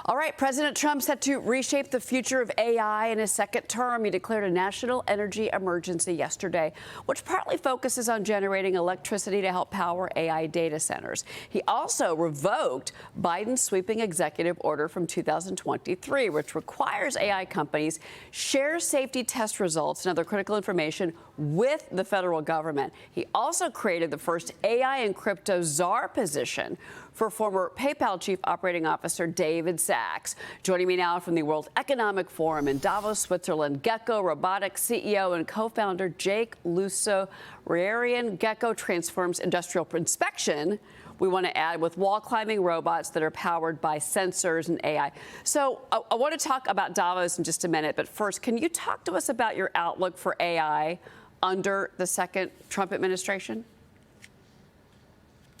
All right, President Trump set to reshape the future of AI in his second term. He declared a national energy emergency yesterday, which partly focuses on generating electricity to help power AI data centers. He also revoked Biden's sweeping executive order from 2023, which requires AI companies share safety test results and other critical information with the federal government. He also created the first AI and crypto czar position for former PayPal chief operating officer David Sachs. Joining me now from the World Economic Forum in Davos, Switzerland, Gecko Robotics CEO and co-founder Jake Loosararian. Gecko transforms industrial inspection, we want to add, with wall climbing robots that are powered by sensors and AI. So I want to talk about Davos in just a minute, but first, can you talk to us about your outlook for AI under the second Trump administration?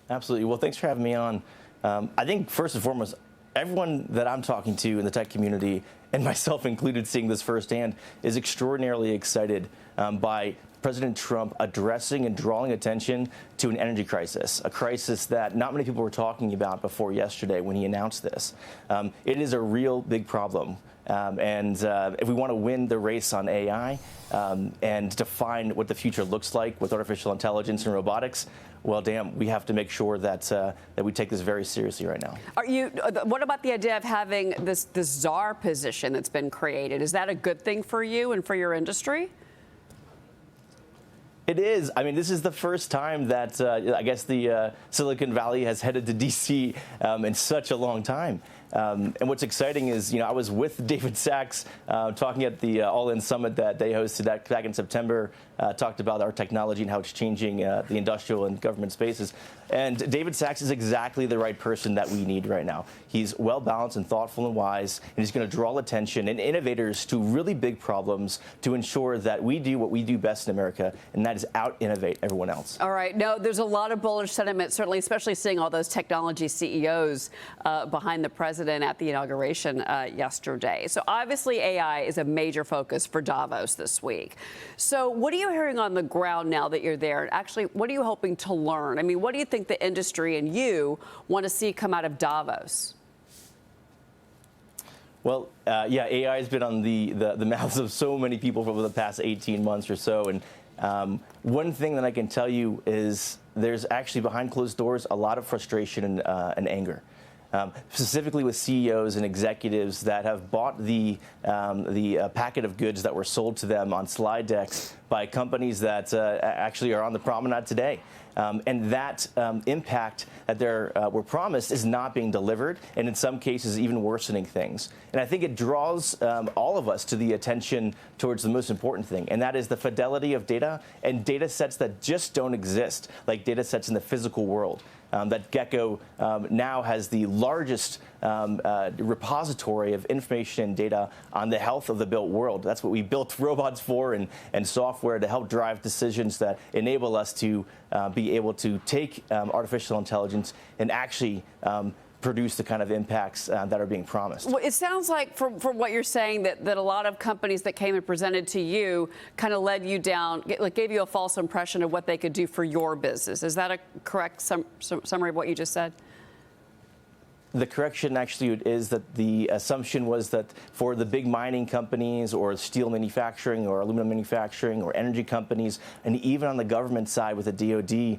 Absolutely. Well, thanks for having me on. I think first and foremost, everyone that I'm talking to in the tech community, and myself included, seeing this firsthand, is extraordinarily excited by President Trump addressing and drawing attention to an energy crisis, a crisis that not many people were talking about before yesterday when he announced this. It is a real big problem. If we want to win the race on AI and define what the future looks like with artificial intelligence and robotics, well, damn, we have to make sure that that we take this very seriously right now. What about the idea of having this czar position that's been created? Is that a good thing for you and for your industry? It is. I mean, this is the first time that I guess the Silicon Valley has headed to D.C. In such a long time. And what's exciting is, I was with David Sachs talking at the All-In Summit that they hosted back in September, talked about our technology and how it's changing the industrial and government spaces. And David Sachs is exactly the right person that we need right now. He's well-balanced and thoughtful and wise, and he's going to draw attention and innovators to really big problems to ensure that we do what we do best in America, and that is out-innovate everyone else. All right. No, there's a lot of bullish sentiment, certainly, especially seeing all those technology CEOs behind the president at the inauguration yesterday. So obviously AI is a major focus for Davos this week. So what are you hearing on the ground now that you're there? And actually, what are you hoping to learn? I mean, what do you think the industry and you want to see come out of Davos? Well, yeah, AI has been on the mouths of so many people over the past 18 months or so. And one thing that I can tell you is there's actually behind closed doors a lot of frustration and anger. Specifically with CEOs and executives that have bought the packet of goods that were sold to them on slide decks by companies that actually are on the promenade today. And that impact that were promised is not being delivered, and in some cases even worsening things. And I think it draws all of us to the attention towards the most important thing, and that is the fidelity of data and data sets that just don't exist, like data sets in the physical world. That Gecko now has the largest repository of information and data on the health of the built world. That's what we built robots for, and software to help drive decisions that enable us to be able to take artificial intelligence and actually produce the kind of impacts that are being promised. Well, it sounds like, from what you're saying, that a lot of companies that came and presented to you kind of led you down, gave you a false impression of what they could do for your business. Is that a correct summary of what you just said? The correction actually is that the assumption was that for the big mining companies or steel manufacturing or aluminum manufacturing or energy companies, and even on the government side with the DoD,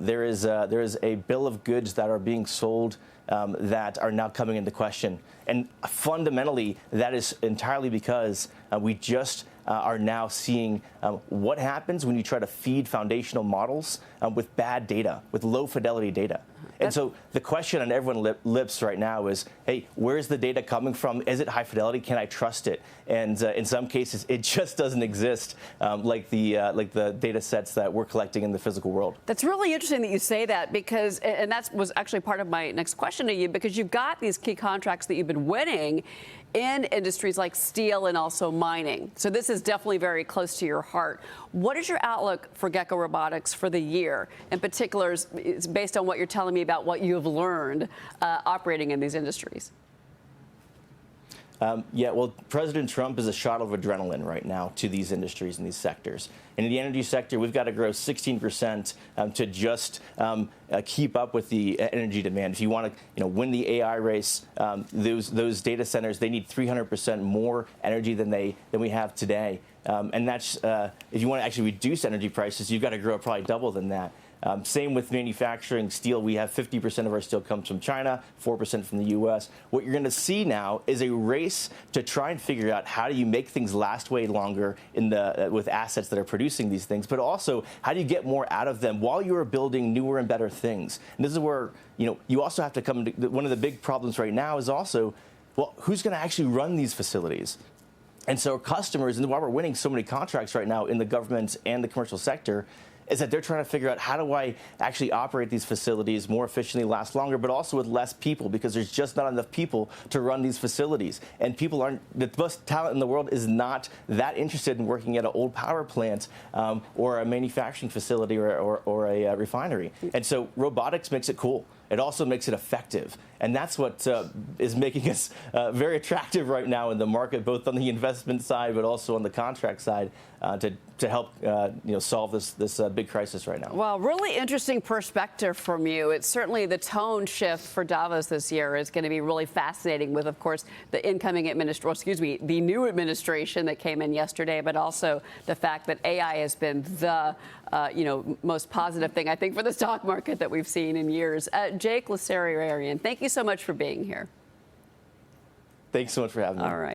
there is a bill of goods that are being sold that are now coming into question. And fundamentally, that is entirely because we just are now seeing what happens when you try to feed foundational models with bad data, with low fidelity data. And so the question on everyone's lips right now is, hey, where's the data coming from? Is it high fidelity? Can I trust it? And in some cases, it just doesn't exist like the data sets that we're collecting in the physical world. That's really interesting that you say that, because, and that was actually part of my next question to you, because you've got these key contracts that you've been winning in industries like steel and also mining. So this is definitely very close to your heart. What is your outlook for Gecko Robotics for the year? In particular, it's based on what you're telling me about what you have learned operating in these industries. Yeah, well, President Trump is a shot of adrenaline right now to these industries and these sectors. And in the energy sector, we've got to grow 16% to just keep up with the energy demand. If you want to, win the AI race, those data centers, they need 300% more energy than we have today. And that's if you want to actually reduce energy prices, you've got to grow probably double than that. Same with manufacturing steel. We have 50% of our steel comes from China, 4% from the U.S. What you're going to see now is a race to try and figure out how do you make things last way longer with assets that are producing these things, but also how do you get more out of them while you are building newer and better things. And this is where you also have to come to one of the big problems right now is also, well, who's going to actually run these facilities? And so customers, and why we're winning so many contracts right now in the government and the commercial sector, is that they're trying to figure out how do I actually operate these facilities more efficiently, last longer, but also with less people, because there's just not enough people to run these facilities. And people aren't, the most talent in the world is not that interested in working at an old power plant or a manufacturing facility or a refinery. And so robotics makes it cool. It also makes it effective. And that's what is making us very attractive right now in the market, both on the investment side, but also on the contract side, to help solve this big crisis right now. Well, really interesting perspective from you. It's certainly the tone shift for Davos this year is going to be really fascinating with, of course, the incoming the new administration that came in yesterday, but also the fact that AI has been the most positive thing, I think, for the stock market that we've seen in years. Jake Loosararian, thank you so much for being here. Thanks so much for having me. All right.